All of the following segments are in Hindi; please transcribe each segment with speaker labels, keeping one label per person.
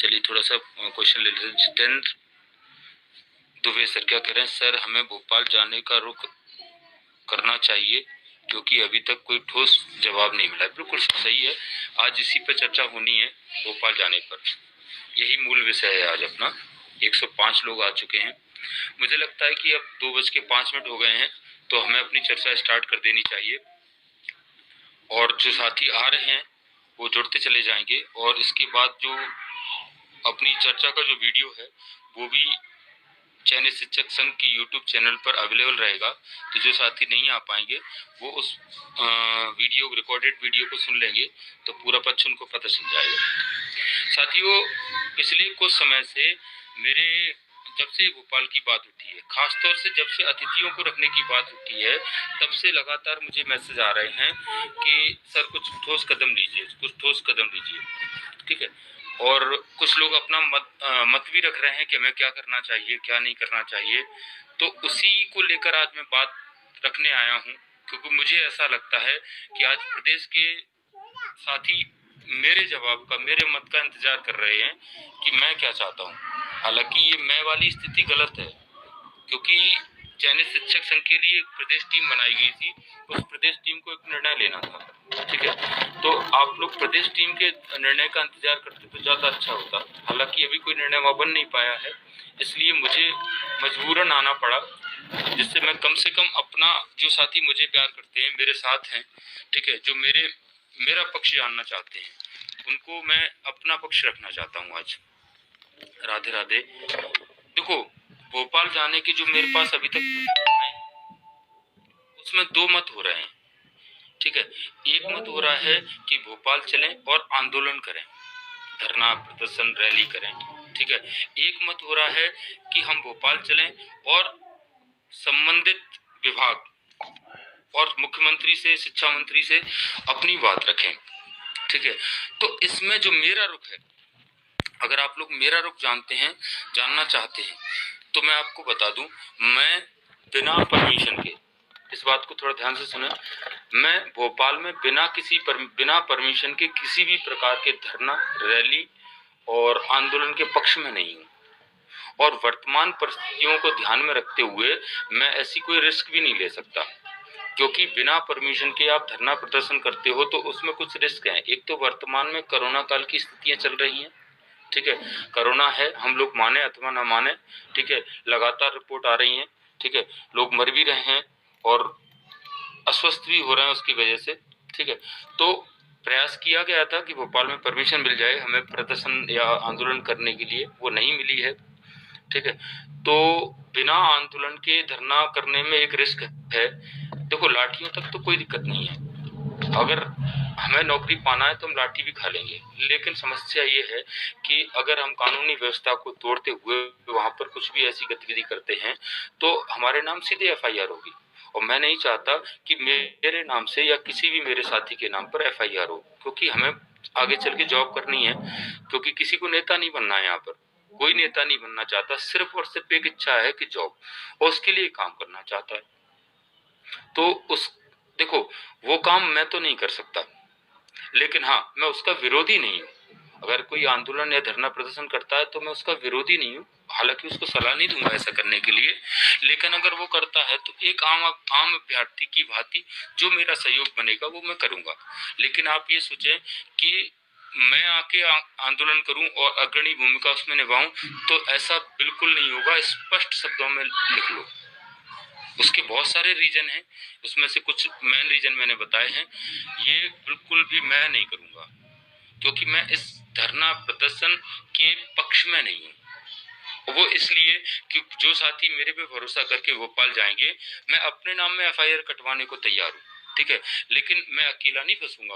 Speaker 1: चलिए थोड़ा सा क्वेश्चन ले लेते हैं। जितेंद्र दुबे सर क्या कह रहे हैं? सर हमें भोपाल जाने का रुख करना चाहिए क्योंकि अभी तक कोई ठोस जवाब नहीं मिला। बिल्कुल सही है, आज इसी पर चर्चा होनी है, भोपाल जाने पर। यही मूल विषय है आज अपना। 105 लोग आ चुके हैं। मुझे लगता है कि अब 2:05 हो गए हैं, तो हमें अपनी चर्चा स्टार्ट कर देनी चाहिए। और जो साथी आ रहे हैं वो जुड़ते चले जाएंगे, और इसके बाद जो अपनी चर्चा का जो वीडियो है वो भी चयनित शिक्षक संघ की यूट्यूब चैनल पर अवेलेबल रहेगा। तो जो साथी नहीं आ पाएंगे वो उस वीडियो, रिकॉर्डेड वीडियो को सुन लेंगे तो पूरा पक्ष उनको पता चल जाएगा। साथियों, पिछले कुछ समय से मेरे जब से भोपाल की बात उठी है, खासतौर से जब से अतिथियों को रखने की बात उठी है, तब से लगातार मुझे मैसेज आ रहे हैं कि सर कुछ ठोस कदम लीजिए, कुछ ठोस कदम लीजिए। ठीक है, और कुछ लोग अपना मत भी रख रहे हैं कि हमें क्या करना चाहिए, क्या नहीं करना चाहिए। तो उसी को लेकर आज मैं बात रखने आया हूँ, क्योंकि मुझे ऐसा लगता है कि आज प्रदेश के साथी मेरे जवाब का, मेरे मत का इंतजार कर रहे हैं कि मैं क्या चाहता हूँ। हालांकि ये मैं वाली स्थिति गलत है, क्योंकि चयनित शिक्षक संघ के लिए एक प्रदेश टीम बनाई गई थी, उस प्रदेश टीम को एक निर्णय लेना था। ठीक है, तो आप लोग प्रदेश टीम के निर्णय का इंतजार करते तो ज्यादा अच्छा होता। हालांकि अभी कोई निर्णय वहां बन नहीं पाया है, इसलिए मुझे मजबूरन आना पड़ा, जिससे मैं कम से कम अपना, जो साथी मुझे प्यार करते हैं, मेरे साथ हैं, ठीक है, जो मेरा पक्ष जानना चाहते हैं, उनको मैं अपना पक्ष रखना चाहता हूँ आज। राधे राधे। देखो, भोपाल जाने की जो मेरे पास अभी तक उसमें दो मत हो रहे हैं। ठीक है, एक मत हो रहा है कि भोपाल चलें और आंदोलन करें, धरना प्रदर्शन रैली करें। ठीक है, एक मत हो रहा है कि हम भोपाल चलें और संबंधित विभाग और मुख्यमंत्री से, शिक्षा मंत्री से अपनी बात रखें। ठीक है, तो इसमें जो मेरा रुख है, अगर आप लोग मेरा रुख जानते हैं, जानना चाहते हैं, तो मैं आपको बता दूं, मैं बिना परमिशन के, इस बात को थोड़ा ध्यान से सुने, मैं भोपाल में बिना परमिशन के किसी भी प्रकार के धरना, रैली और आंदोलन के पक्ष में नहीं हूँ। और वर्तमान परिस्थितियों को ध्यान में रखते हुए मैं ऐसी कोई रिस्क भी नहीं ले सकता, क्योंकि बिना परमिशन के आप धरना प्रदर्शन करते हो तो उसमें कुछ रिस्क हैं। एक तो वर्तमान में कोरोना काल की स्थितियां चल रही हैं। ठीक है, कोरोना है, हम लोग माने अथवा ना माने, ठीक है, लगातार रिपोर्ट आ रही हैं। ठीक है, लोग मर भी रहे हैं और अस्वस्थ भी हो रहे हैं उसकी वजह से। ठीक है, तो प्रयास किया गया था कि भोपाल में परमिशन मिल जाए हमें प्रदर्शन या आंदोलन करने के लिए, वो नहीं मिली है। ठीक है, तो बिना आंदोलन के धरना करने में एक रिस्क है। देखो, लाठियों तक तो कोई दिक्कत नहीं है, अगर हमें नौकरी पाना है तो हम लाठी भी खा लेंगे, लेकिन समस्या ये है कि अगर हम कानूनी व्यवस्था को तोड़ते हुए वहां पर कुछ भी ऐसी गतिविधि करते हैं तो हमारे नाम सीधे एफआईआर होगी, और मैं नहीं चाहता कि मेरे नाम से या किसी भी मेरे साथी के नाम पर एफआईआर हो, क्योंकि हमें आगे चल के जॉब करनी है। क्योंकि किसी को नेता नहीं बनना है, यहाँ पर कोई नेता नहीं बनना चाहता, सिर्फ और सिर्फ एक इच्छा है कि जॉब, और उसके लिए काम करना चाहता है। तो उस देखो, वो काम मैं तो नहीं कर सकता, लेकिन हाँ, मैं उसका विरोधी नहीं हूँ। अगर कोई आंदोलन या धरना प्रदर्शन करता है तो मैं उसका विरोधी नहीं हूँ, हालांकि उसको सलाह नहीं दूंगा ऐसा करने के लिए, लेकिन अगर वो करता है तो एक आम अभ्यर्थी की भांति जो मेरा सहयोग बनेगा वो मैं करूंगा। लेकिन आप ये सोचें कि मैं आके आंदोलन करूं और अग्रणी भूमिका उसमें निभाऊं, तो ऐसा बिल्कुल नहीं होगा। स्पष्ट शब्दों में लिख लो। उसके बहुत सारे रीजन हैं, उसमें से कुछ मेन रीजन मैंने बताए हैं। ये बिल्कुल भी मैं नहीं करूंगा, क्योंकि मैं इस धरना प्रदर्शन के पक्ष में नहीं हूँ। वो इसलिए कि जो साथी मेरे पे भरोसा करके भोपाल जाएंगे, मैं अपने नाम में एफआईआर कटवाने को तैयार हूँ। ठीक है, लेकिन मैं अकेला नहीं फंसूंगा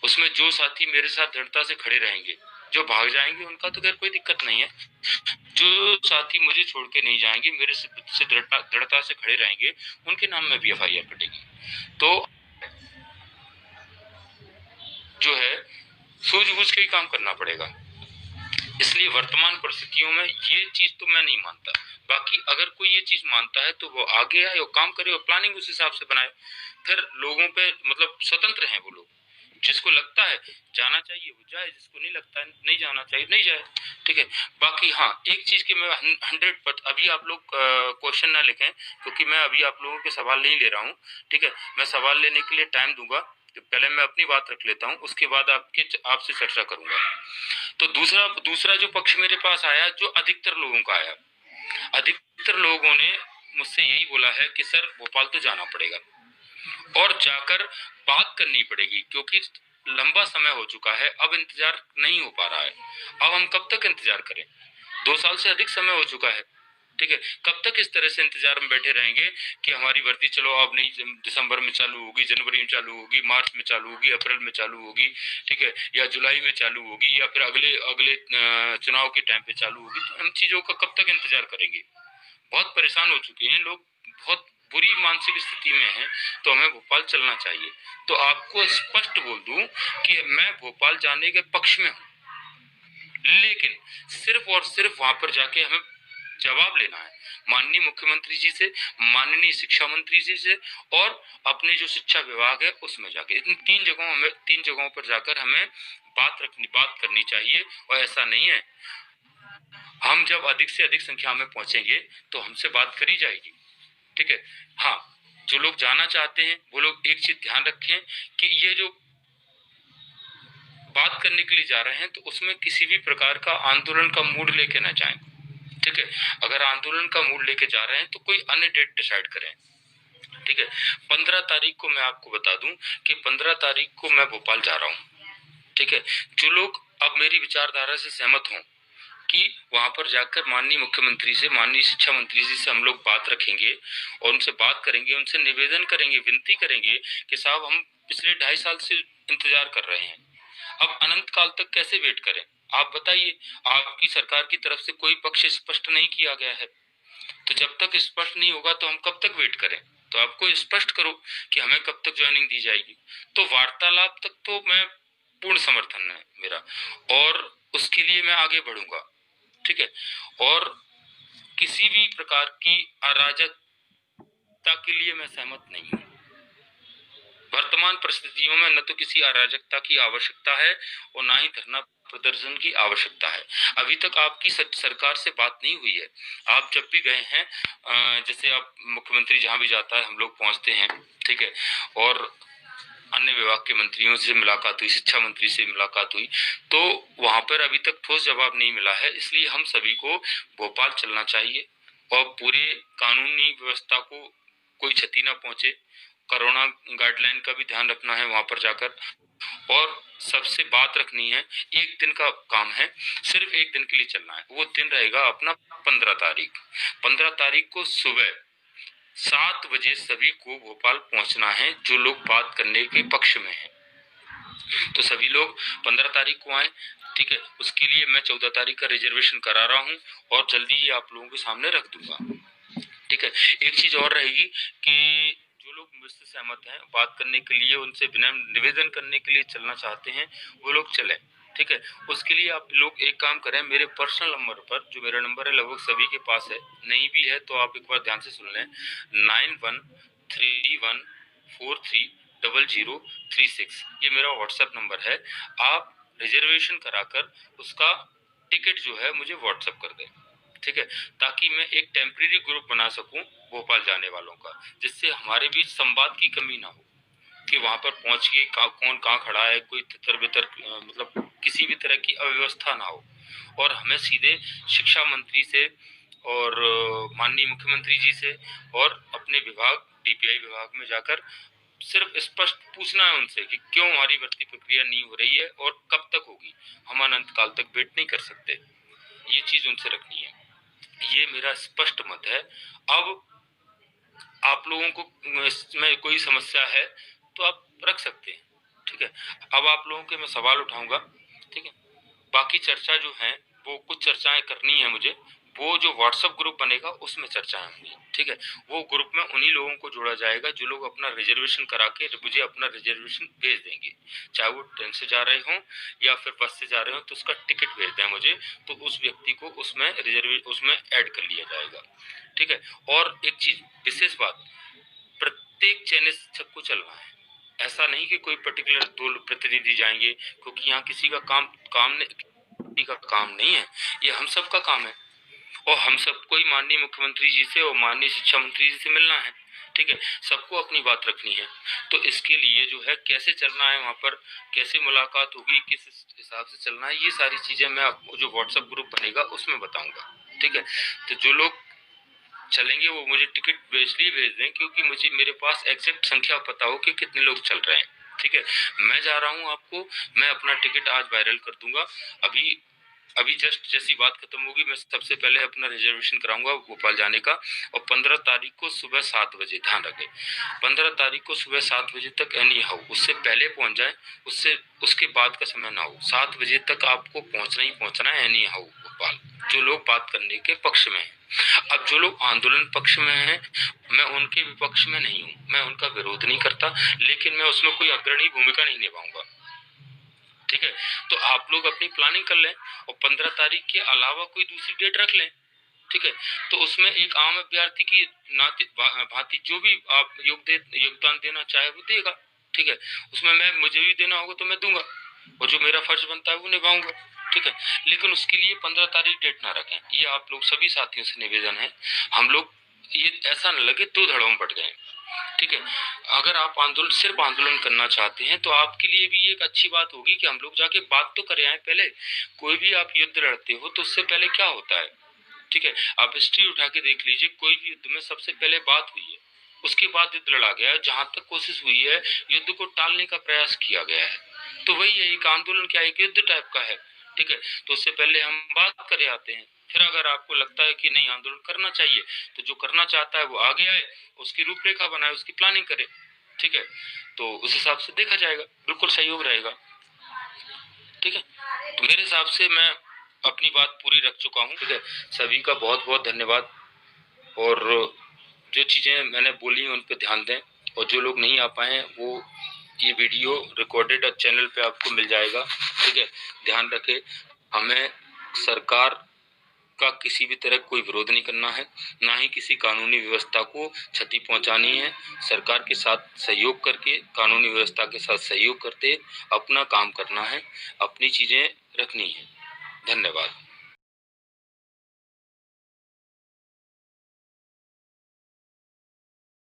Speaker 1: उसमें जो साथी मेरे साथ दृढ़ता से खड़े रहेंगे, जो भाग जाएंगे उनका तो खैर कोई दिक्कत नहीं है, जो साथी मुझे छोड़ के नहीं जाएंगे, मेरे से दृढ़ता से खड़े रहेंगे, उनके नाम में भी एफआईआर कटेगी। तो जो है सूझबूझ के ही काम करना पड़ेगा। इसलिए वर्तमान परिस्थितियों में ये चीज तो मैं नहीं मानता। बाकी अगर कोई ये चीज मानता है तो वो आगे आए और काम करे और प्लानिंग उस हिसाब से बनाए। फिर लोगों पे, मतलब स्वतंत्र हैं वो लोग, जिसको लगता है जाना चाहिए वो जाए, जिसको नहीं लगता है नहीं जाना चाहिए नहीं जाए, ठीक है। बाकी हाँ, एक चीज की मैं 100%, अभी आप लोग क्वेश्चन ना लिखें क्योंकि मैं अभी आप लोगों के सवाल नहीं ले रहा हूँ, ठीक है। मैं सवाल लेने के लिए टाइम दूंगा, तो पहले मैं अपनी बात रख लेता हूँ, उसके बाद आपसे चर्चा करूंगा। तो दूसरा दूसरा जो पक्ष मेरे पास आया, जो अधिकतर लोगों का आया, अधिकतर लोगों ने मुझसे यही बोला है कि सर भोपाल तो जाना पड़ेगा और जाकर बात करनी पड़ेगी, क्योंकि लंबा समय हो चुका है, अब इंतजार नहीं हो पा रहा है। अब हम कब तक इंतजार करें? 2 साल से अधिक समय हो चुका है, ठीक है। कब तक इस तरह से इंतजार में बैठे रहेंगे कि हमारी भर्ती चलो अब नहीं, दिसंबर में चालू होगी, जनवरी में चालू होगी, मार्च में चालू होगी, अप्रैल में चालू होगी, ठीक है, या जुलाई में चालू होगी, या फिर अगले अगले चुनाव के टाइम पे चालू होगी। तो इन चीजों का कब तक इंतजार करेंगे? बहुत परेशान हो चुके हैं लोग, बहुत बुरी मानसिक स्थिति में हैं, तो हमें भोपाल चलना चाहिए। तो आपको स्पष्ट बोल दूं कि मैं भोपाल जाने के पक्ष में हूँ, लेकिन सिर्फ और सिर्फ वहां पर जाके हमें जवाब लेना है माननीय मुख्यमंत्री जी से, माननीय शिक्षा मंत्री जी से, और अपने जो शिक्षा विभाग है उसमें जाके, इन 3 जगहों पर जाकर हमें बात करनी चाहिए। और ऐसा नहीं है, हम जब अधिक से अधिक संख्या में पहुंचेंगे तो हमसे बात करी जाएगी, ठीक है। हाँ, जो लोग जाना चाहते हैं वो लोग एक चीज ध्यान रखें कि ये जो बात करने के लिए जा रहे हैं तो उसमें किसी भी प्रकार का आंदोलन का मूड लेके ना जाएं, ठीक है। अगर आंदोलन का मूड लेके जा रहे हैं तो कोई अन्य डेट डिसाइड करें, ठीक है। 15 तारीख को मैं आपको बता दूं कि 15 तारीख को मैं भोपाल जा रहा हूँ, ठीक है। जो लोग अब मेरी विचारधारा से सहमत हों कि वहां पर जाकर माननीय मुख्यमंत्री से, माननीय शिक्षा मंत्री जी से हम लोग बात रखेंगे और उनसे बात करेंगे, उनसे निवेदन करेंगे, विनती करेंगे कि साहब हम पिछले 2.5 साल से इंतजार कर रहे हैं, अब अनंत काल तक कैसे वेट करें? आप बताइए, आपकी सरकार की तरफ से कोई पक्ष स्पष्ट नहीं किया गया है, तो जब तक स्पष्ट नहीं होगा तो हम कब तक वेट करें? तो आपको स्पष्ट करो कि हमें कब तक ज्वाइनिंग दी जाएगी। तो वार्तालाप तक तो मैं पूर्ण समर्थन है मेरा, और उसके लिए मैं आगे बढ़ूंगा, ठीक है। और किसी भी प्रकार की अराजकता के लिए मैं सहमत नहीं हूँ। वर्तमान परिस्थितियों में न तो किसी अराजकता की आवश्यकता है और ना ही धरना प्रदर्शन की आवश्यकता है। अभी तक आपकी सरकार से बात नहीं हुई है। आप जब भी गए हैं, जैसे आप मुख्यमंत्री जहां भी जाता है हम लोग पहुंचते हैं, ठीक है, और अन्य विभाग के मंत्रियों से मुलाकात हुई, शिक्षा मंत्री से मुलाकात हुई, तो वहां पर अभी तक ठोस जवाब नहीं मिला है। इसलिए हम सभी को भोपाल चलना चाहिए और पूरे कानूनी व्यवस्था को कोई क्षति ना पहुंचे, कोरोना गाइडलाइन का भी ध्यान रखना है वहां पर जाकर, और सबसे बात रखनी है। एक दिन का काम है, सिर्फ एक दिन के लिए चलना है, वो दिन रहेगा अपना 15 तारीख। 15 तारीख को सुबह 7 बजे सभी को भोपाल पहुंचना है, जो लोग बात करने के पक्ष में हैं। तो सभी लोग 15 तारीख को आए, ठीक है। उसके लिए मैं 14 तारीख का रिजर्वेशन करा रहा हूँ और जल्दी ही आप लोगों के सामने रख दूंगा, ठीक है। एक चीज और रहेगी कि जो लोग मुझसे सहमत हैं बात करने के लिए, उनसे विनम्र निवेदन करने के लिए चलना चाहते हैं, वो लोग चलें, ठीक है। उसके लिए आप लोग एक काम करें, मेरे पर्सनल नंबर पर, जो मेरा नंबर है लगभग सभी के पास है, नहीं भी है तो आप एक बार ध्यान से सुन लें, 9131430036, ये मेरा व्हाट्सएप नंबर है। आप रिजर्वेशन कराकर उसका टिकट जो है मुझे व्हाट्सएप कर दें, ठीक है, ताकि मैं एक टेम्परेरी ग्रुप बना सकूं भोपाल जाने वालों का, जिससे हमारे बीच संवाद की कमी ना हो कि वहां पर पहुंच के कौन कहाँ खड़ा है, कोई तितर बितर मतलब किसी भी तरह की अव्यवस्था ना हो, और हमें सीधे शिक्षा मंत्री से और माननीय मुख्यमंत्री जी से और अपने विभाग डीपीआई विभाग में जाकर सिर्फ स्पष्ट पूछना है उनसे कि क्यों हमारी भर्ती प्रक्रिया नहीं हो रही है और कब तक होगी, हम अनंत काल तक वेट नहीं कर सकते। ये चीज उनसे रखनी है, ये मेरा स्पष्ट मत है। अब आप लोगों को इसमें कोई समस्या है तो आप रख सकते हैं, ठीक है। अब आप लोगों के मैं सवाल उठाऊंगा, ठीक है। बाकी चर्चा जो है वो कुछ चर्चाएं करनी है मुझे, वो जो व्हाट्सएप ग्रुप बनेगा उसमें चर्चाएं होंगी, ठीक है। वो ग्रुप में उन्हीं लोगों को जोड़ा जाएगा जो लोग अपना रिजर्वेशन करा के मुझे अपना रिजर्वेशन भेज देंगे, चाहे वो ट्रेन से जा रहे हों या फिर बस से जा रहे हो, तो उसका टिकट भेज दें मुझे, तो उस व्यक्ति को उसमें ऐड कर लिया जाएगा, ठीक है। और एक चीज विशेष बात, प्रत्येक चयनित शिक्षक को चलना है, ऐसा नहीं कि कोई पर्टिकुलर 2 प्रतिनिधि जाएंगे, क्योंकि यहाँ किसी का काम नहीं है, ये हम सब का काम है। और हम सबको ही माननीय मुख्यमंत्री जी से और माननीय शिक्षा मंत्री जी से मिलना है, ठीक है, सबको अपनी बात रखनी है। तो इसके लिए जो है कैसे चलना है, वहाँ पर कैसे मुलाकात होगी, किस हिसाब से चलना है, ये सारी चीजें मैं आपको जो व्हाट्सएप ग्रुप बनेगा उसमें बताऊंगा, ठीक है। तो जो लोग चलेंगे वो मुझे टिकट भेज दें, क्योंकि मुझे मेरे पास एग्जैक्ट संख्या पता हो कि कितने लोग चल रहे हैं, ठीक है। मैं जा रहा हूँ, आपको मैं अपना टिकट आज वायरल कर दूंगा। अभी अभी जस्ट जैसी बात खत्म होगी, मैं सबसे पहले अपना रिजर्वेशन कराऊंगा भोपाल जाने का। और 15 तारीख को सुबह 7 बजे, ध्यान रखें, 15 तारीख को सुबह 7 बजे तक एनी हाउ, उससे पहले पहुंच जाए, उससे उसके बाद का समय ना हो। 7 बजे तक आपको पहुंचना ही पहुंचना है एनी हाउ भोपाल, जो लोग बात करने के पक्ष में हैं। अब जो लोग आंदोलन पक्ष में हैं, मैं उनके विपक्ष में नहीं हूँ, मैं उनका विरोध नहीं करता, लेकिन मैं उसमें कोई अग्रणी भूमिका नहीं निभाऊंगा, ठीक है। तो आप लोग अपनी प्लानिंग कर लें और 15 तारीख के अलावा कोई दूसरी डेट रख लें, ठीक है। तो उसमें एक आम अभ्यर्थी की नाते भांति जो भी आप योगदान देना चाहे वो देगा, ठीक है। उसमें मैं मुझे भी देना होगा तो मैं दूंगा, और जो मेरा फर्ज बनता है वो निभाऊंगा, ठीक है। लेकिन उसके लिए 15 तारीख डेट ना रखें, ये आप लोग सभी साथियों से निवेदन है। हम लोग ये ऐसा न लगे 2 धड़ों में बट गए, ठीक है। अगर आप सिर्फ आंदोलन करना चाहते हैं तो आपके लिए भी एक अच्छी बात होगी कि हम लोग जाके बात तो करें आए पहले। कोई भी आप युद्ध लड़ते हो तो उससे पहले क्या होता है, ठीक है। आप हिस्ट्री उठा के देख लीजिए, कोई भी युद्ध में सबसे पहले बात हुई है, उसके बाद युद्ध लड़ा गया है, जहां तक कोशिश हुई है युद्ध को टालने का प्रयास किया गया है। तो वही है, एक आंदोलन क्या है, एक युद्ध टाइप का है, ठीक है। तो उससे पहले हम बात करे आते हैं, फिर अगर आपको लगता है कि नहीं आंदोलन करना चाहिए, तो जो करना चाहता है वो आगे आए, उसकी रूपरेखा बनाए, उसकी प्लानिंग करे, ठीक है। तो उस हिसाब से देखा जाएगा, बिल्कुल सहयोग रहेगा, ठीक है। तो मेरे हिसाब से मैं अपनी बात पूरी रख चुका हूँ, ठीक है। सभी का बहुत बहुत धन्यवाद, और जो चीज़ें मैंने बोली उन पर ध्यान दें, और जो लोग नहीं आ पाए वो ये वीडियो रिकॉर्डेड चैनल पे आपको मिल जाएगा, ठीक है। ध्यान रखें, हमें सरकार का किसी भी तरह कोई विरोध नहीं करना है, ना ही किसी कानूनी व्यवस्था को क्षति पहुंचानी है। सरकार के साथ सहयोग करके, कानूनी व्यवस्था के साथ सहयोग करते अपना काम करना है, अपनी चीजें रखनी है। धन्यवाद।